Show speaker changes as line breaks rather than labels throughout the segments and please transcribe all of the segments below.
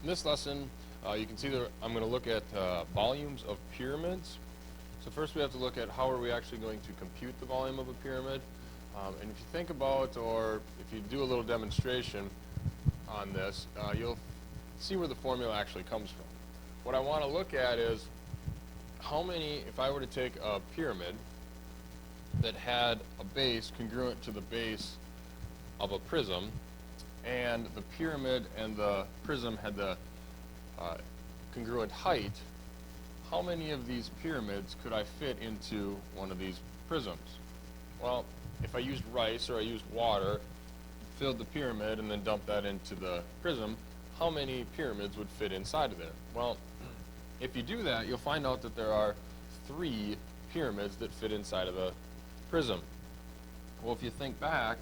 In this lesson, you can see that I'm going to look at volumes of pyramids. So first we have to look at how are we actually going to compute the volume of a pyramid. And if you think about, or if you do a little demonstration on this, you'll see where the formula actually comes from. What I want to look at is how many, if I were to take a pyramid that had a base congruent to the base of a prism, and the pyramid and the prism had the congruent height, how many of these pyramids could I fit into one of these prisms? Well, if I used rice or I used water, filled the pyramid and then dumped that into the prism, how many pyramids would fit inside of there? Well, if you do that, you'll find out that there are 3 pyramids that fit inside of the prism. Well, if you think back,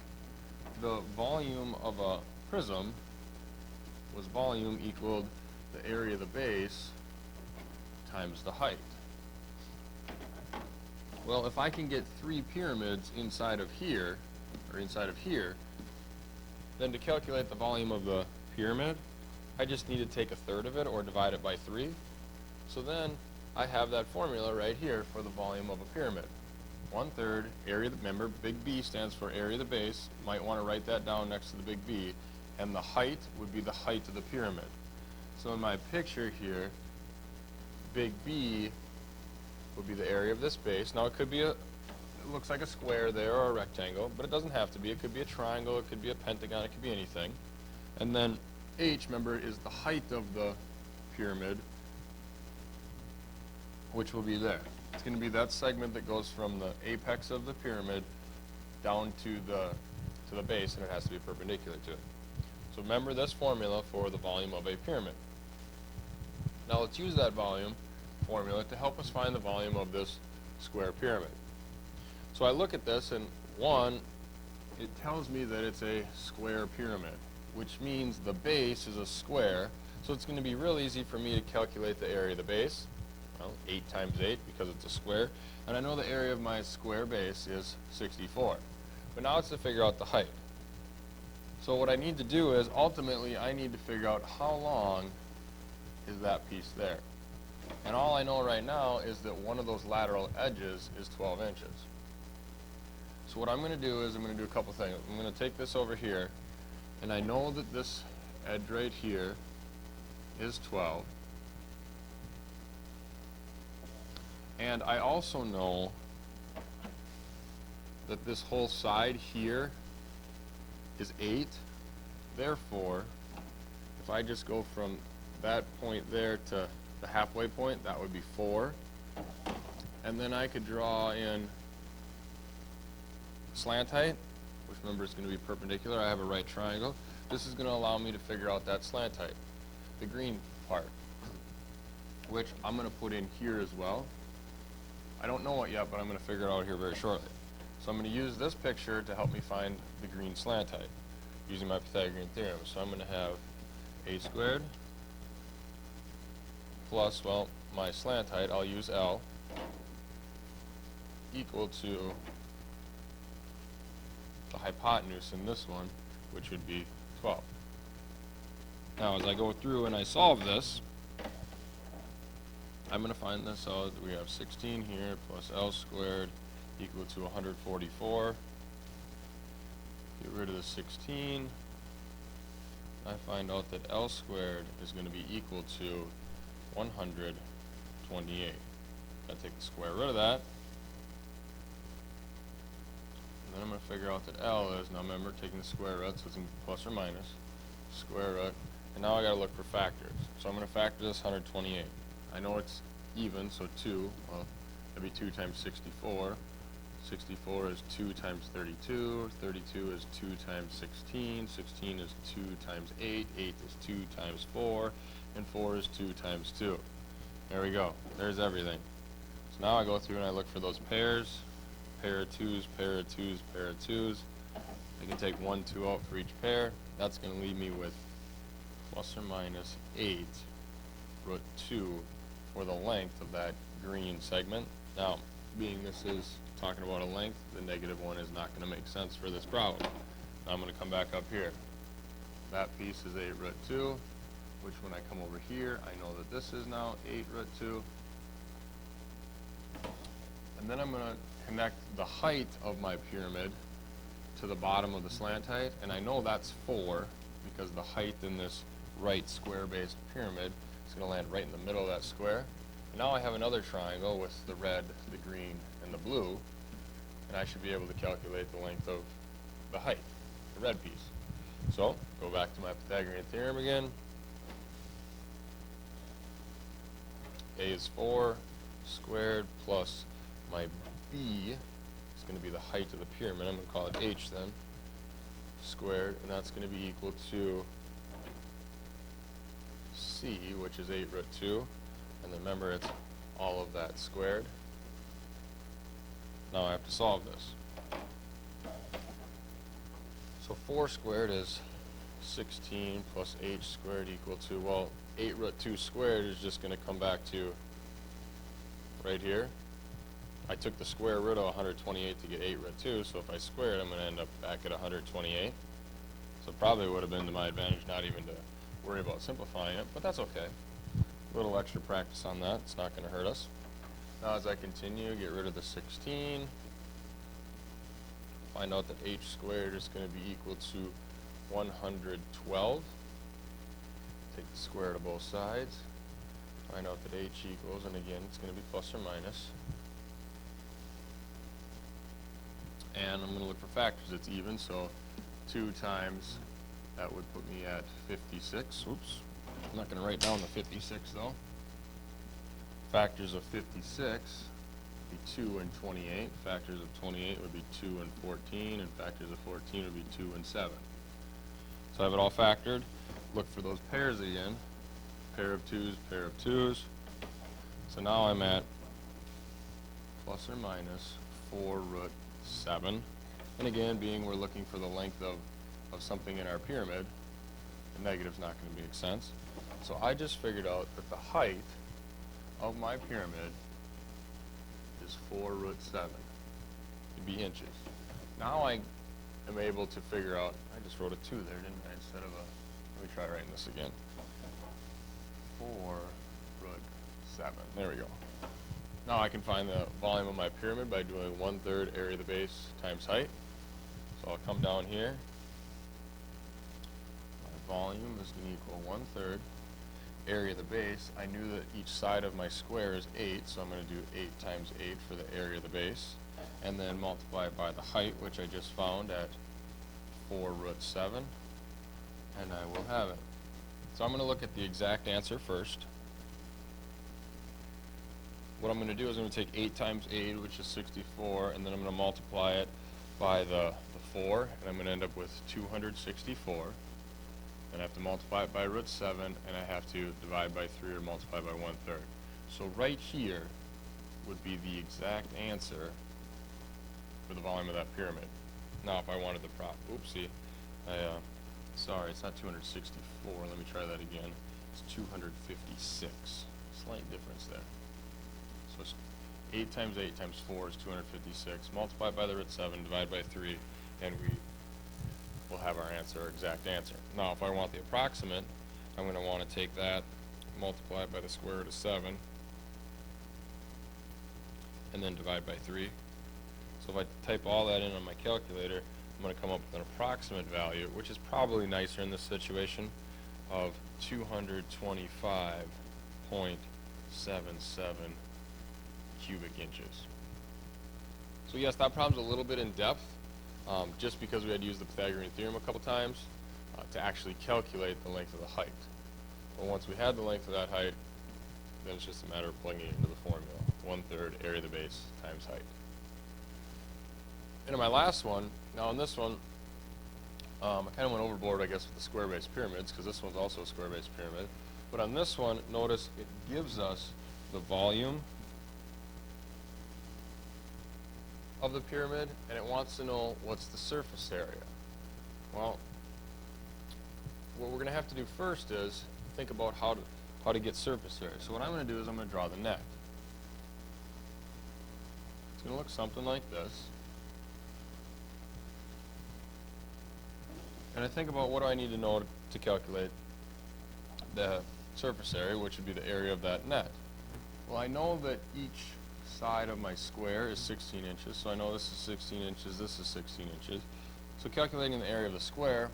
the volume of a prism was volume equaled the area of the base times the height. Well, if I can get 3 pyramids inside of here, or inside of here, then to calculate the volume of the pyramid, I just need to take 1/3 of it or divide it by 3. So then I have that formula right here for the volume of a pyramid. 1/3 area, remember big B stands for area of the base, might want to write that down next to the big B, and the height would be the height of the pyramid. So in my picture here, big B would be the area of this base. Now it could be it looks like a square there or a rectangle, but it doesn't have to be. It could be a triangle, it could be a pentagon, it could be anything. And then H, remember, is the height of the pyramid, which will be there. It's going to be that segment that goes from the apex of the pyramid down to the base, and it has to be perpendicular to it. So remember this formula for the volume of a pyramid. Now let's use that volume formula to help us find the volume of this square pyramid. So I look at this, and 1, it tells me that it's a square pyramid, which means the base is a square, so it's going to be real easy for me to calculate the area of the base. Well, 8 times 8 because it's a square, and I know the area of my square base is 64. But now it's to figure out the height. So what I need to do is, ultimately, I need to figure out how long is that piece there. And all I know right now is that one of those lateral edges is 12 inches. So what I'm going to do is I'm going to do a couple things. I'm going to take this over here, and I know that this edge right here is 12. And I also know that this whole side here is 8. Therefore, if I just go from that point there to the halfway point, that would be 4. And then I could draw in slant height, which remember is going to be perpendicular. I have a right triangle. This is going to allow me to figure out that slant height, the green part, which I'm going to put in here as well. I don't know it yet, but I'm going to figure it out here very shortly. So I'm going to use this picture to help me find the green slant height using my Pythagorean theorem. So I'm going to have a squared plus, well, my slant height, I'll use L, equal to the hypotenuse in this one, which would be 12. Now as I go through and I solve this, I'm going to find this out. We have 16 here plus L squared equal to 144. Get rid of the 16. I find out that L squared is going to be equal to 128. I take the square root of that. And then I'm going to figure out that L is, now remember, taking the square root, so it's in plus or minus, square root. And now I got to look for factors. So I'm going to factor this 128. I know it's even, so 2, well, that'd be 2 times 64. 64 is 2 times 32. 32 is 2 times 16. 16 is 2 times 8. 8 is 2 times 4. And 4 is 2 times 2. There we go. There's everything. So now I go through and I look for those pairs. Pair of 2's, pair of 2's, pair of 2's. I can take 1, 2 out for each pair. That's going to leave me with plus or minus 8 root 2 for the length of that green segment. Now, being this is talking about a length, the -1 is not going to make sense for this problem. Now I'm going to come back up here. That piece is 8 root 2. which when I come over here, I know that this is now 8 root 2. And then I'm going to connect the height of my pyramid to the bottom of the slant height, and I know that's 4 because the height in this right square-based pyramid is going to land right in the middle of that square. And now I have another triangle with the red, the green, and the blue, and I should be able to calculate the length of the height, the red piece. So, go back to my Pythagorean theorem again. A is 4 squared plus my B is going to be the height of the pyramid. I'm going to call it H then, squared, and that's going to be equal to C, which is 8 root 2. And remember, it's all of that squared. Now I have to solve this. So 4 squared is 16 plus H squared equal to, well, 8 root 2 squared is just going to come back to right here. I took the square root of 128 to get 8 root 2, so if I square it, I'm going to end up back at 128. So it probably would have been to my advantage not even to worry about simplifying it, but that's okay. A little extra practice on that, it's not going to hurt us. Now as I continue, get rid of the 16. Find out that H squared is going to be equal to 112. Take the square root of both sides. Find out that H equals, and again, it's going to be plus or minus. And I'm going to look for factors. It's even, so 2 times that would put me at 56. Oops. I'm not going to write down the 56 though. Factors of 56 would be 2 and 28. Factors of 28 would be 2 and 14, and factors of 14 would be 2 and 7. So I have it all factored. Look for those pairs again. Pair of 2's, pair of 2's. So now I'm at plus or minus 4 root 7. And again, being we're looking for the length of something in our pyramid, the negative's not going to make sense. So I just figured out that the height of my pyramid is 4 root 7. It'd be inches. Now I am able to figure out, I just wrote a 2 there, didn't I, instead of a, let me try writing this again. 4 root 7. There we go. Now I can find the volume of my pyramid by doing 1/3 area of the base times height. So I'll come down here. My volume is going to equal 1/3 area of the base. I knew that each side of my square is 8, so I'm going to do 8 times 8 for the area of the base. And then multiply it by the height, which I just found at 4 root 7. And I will have it. So I'm going to look at the exact answer first. What I'm going to do is I'm going to take 8 times 8, which is 64, and then I'm going to multiply it by the 4, and I'm going to end up with 264. And I have to multiply it by root 7, and I have to divide by 3 or multiply by 1/3. So right here would be the exact answer for the volume of that pyramid. Now if I wanted the oopsie, sorry, it's not 264. Let me try that again. It's 256. Slight difference there. So it's 8 times 8 times 4 is 256. Multiply by the root 7, divide by 3, and we will have our answer, our exact answer. Now, if I want the approximate, I'm going to want to take that, multiply it by the square root of 7, and then divide by 3. So if I type all that in on my calculator, I'm going to come up with an approximate value, which is probably nicer in this situation, of 225.77 cubic inches. So yes, that problem's a little bit in depth, just because we had to use the Pythagorean theorem a couple times to actually calculate the length of the height. But once we had the length of that height, then it's just a matter of plugging it into the formula. 1/3 area of the base times height. And in my last one, now in this one, I kind of went overboard, I guess, with the square-based pyramids, because this one's also a square-based pyramid. But on this one, notice it gives us the volume of the pyramid, and it wants to know what's the surface area. Well, what we're going to have to do first is think about how to get surface area. So what I'm going to do is I'm going to draw the neck. It's going to look something like this. And I think about what do I need to know to calculate the surface area, which would be the area of that net. Well, I know that each side of my square is 16 inches, so I know this is 16 inches, this is 16 inches. So calculating the area of the square,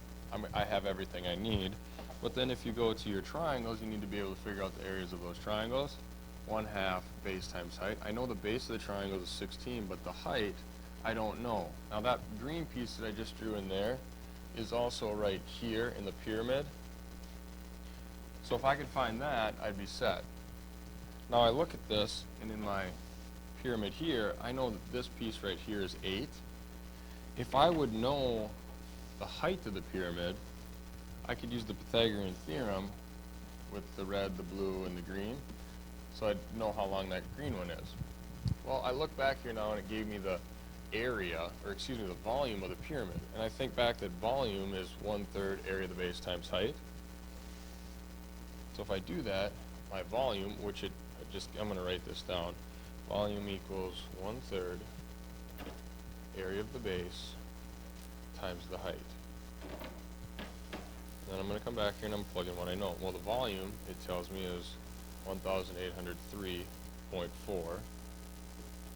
I have everything I need. But then if you go to your triangles, you need to be able to figure out the areas of those triangles. 1/2 base times height. I know the base of the triangle is 16, but the height, I don't know. Now that green piece that I just drew in there is also right here in the pyramid. So if I could find that, I'd be set. Now I look at this, and in my pyramid here, I know that this piece right here is 8. If I would know the height of the pyramid, I could use the Pythagorean theorem with the red, the blue, and the green, so I'd know how long that green one is. Well, I look back here now, and it gave me the area, or excuse me, the volume of the pyramid. And I think back that volume is 1/3 area of the base times height. So if I do that, my volume, which I'm going to write this down. Volume equals 1/3 area of the base times the height. Then I'm going to come back here and I'm plugging what I know. Well, the volume, it tells me, is 1,803.4.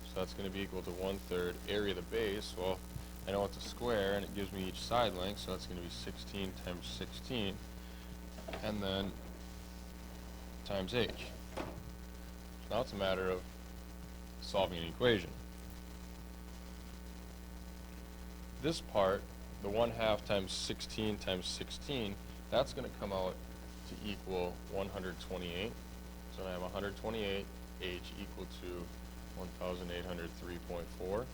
So that's going to be equal to 1/3 area of the base. Well, I know it's a square, and it gives me each side length, so that's going to be 16 times 16, and then times h. So now it's a matter of solving an equation. This part, the 1/2 times 16 times 16, that's going to come out to equal 128. So I have 128, h equal to 1,803.4.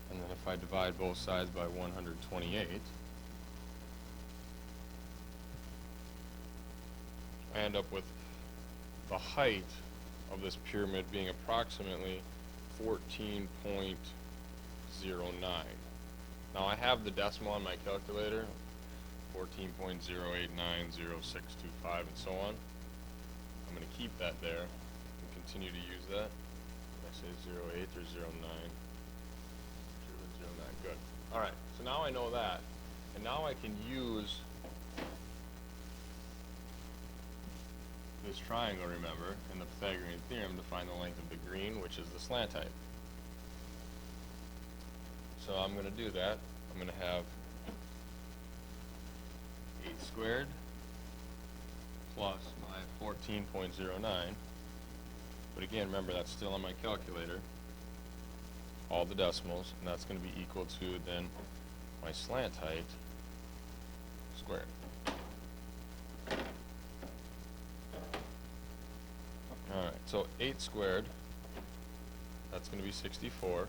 And then if I divide both sides by 128, I end up with the height of this pyramid being approximately 14.09. Now I have the decimal on my calculator, 14.0890625 and so on. I'm going to keep that there and continue to use that. Did I say 08 or 09? 009, good. Alright, so now I know that, and now I can use this triangle, remember, in the Pythagorean theorem to find the length of the green, which is the slant height. So I'm going to do that. I'm going to have 8 squared plus my 14.09. But again, remember, that's still on my calculator, all the decimals, and that's going to be equal to then my slant height squared. Alright, so 8 squared, that's going to be 64.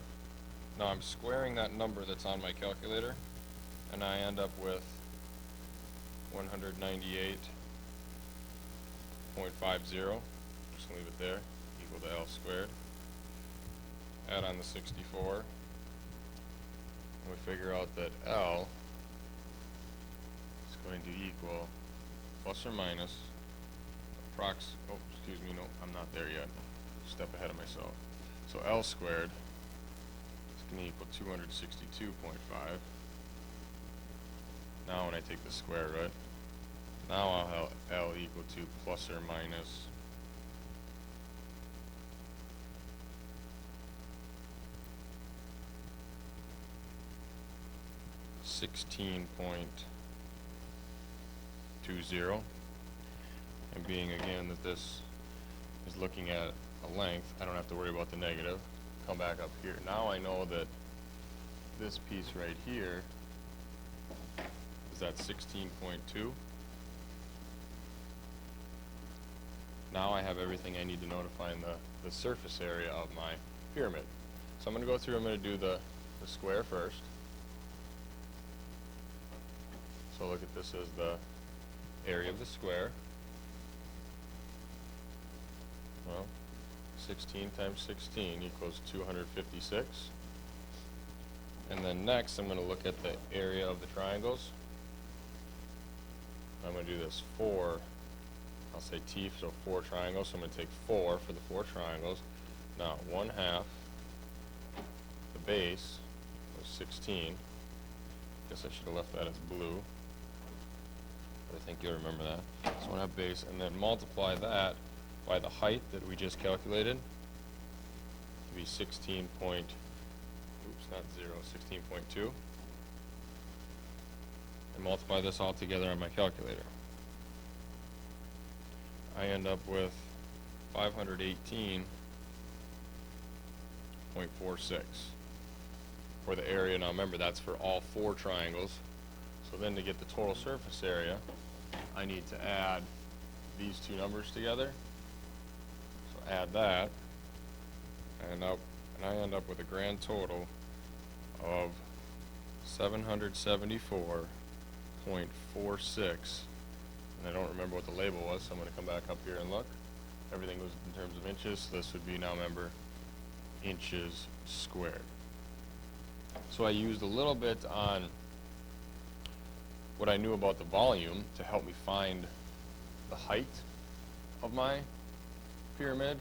Now I'm squaring that number that's on my calculator, and I end up with 198.50. Just leave it there, equal to L squared. Add on the 64, and we figure out that L is going to equal plus or minus excuse me, no, I'm not there yet. Step ahead of myself. So L squared is going to equal 262.5. Now when I take the square root, now I'll have L equal to plus or minus 16.20. And being again that this is looking at a length, I don't have to worry about the negative. Come back up here. Now I know that this piece right here is at 16.2. Now I have everything I need to know to find the surface area of my pyramid. So I'm going to go through, I'm going to do the square first. So look at this as the area of the square. Well, 16 times 16 equals 256. And then next I'm going to look at the area of the triangles. I'm going to do this 4, I'll say T, so 4 triangles. So I'm going to take 4 for the 4 triangles. Now 1/2, the base was 16. Guess I should have left that as blue. I think you'll remember that. So 1/2 base, and then multiply that by the height that we just calculated, to be 16.2, and multiply this all together on my calculator. I end up with 518.46 for the area. Now remember, that's for all 4 triangles. So then to get the total surface area, I need to add these 2 numbers together. So add that, and I end up with a grand total of 774.46. And I don't remember what the label was, so I'm going to come back up here and look. Everything was in terms of inches, so this would be, now remember, inches squared. So I used a little bit on what I knew about the volume to help me find the height of my pyramid,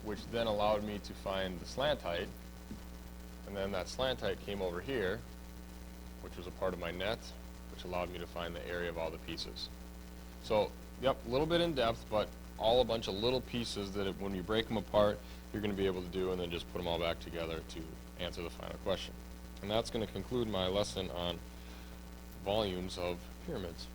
which then allowed me to find the slant height, and then that slant height came over here, which was a part of my net, which allowed me to find the area of all the pieces. So, yep, a little bit in depth, but all a bunch of little pieces that when you break them apart, you're going to be able to do, and then just put them all back together to answer the final question. And that's going to conclude my lesson on volumes of pyramids.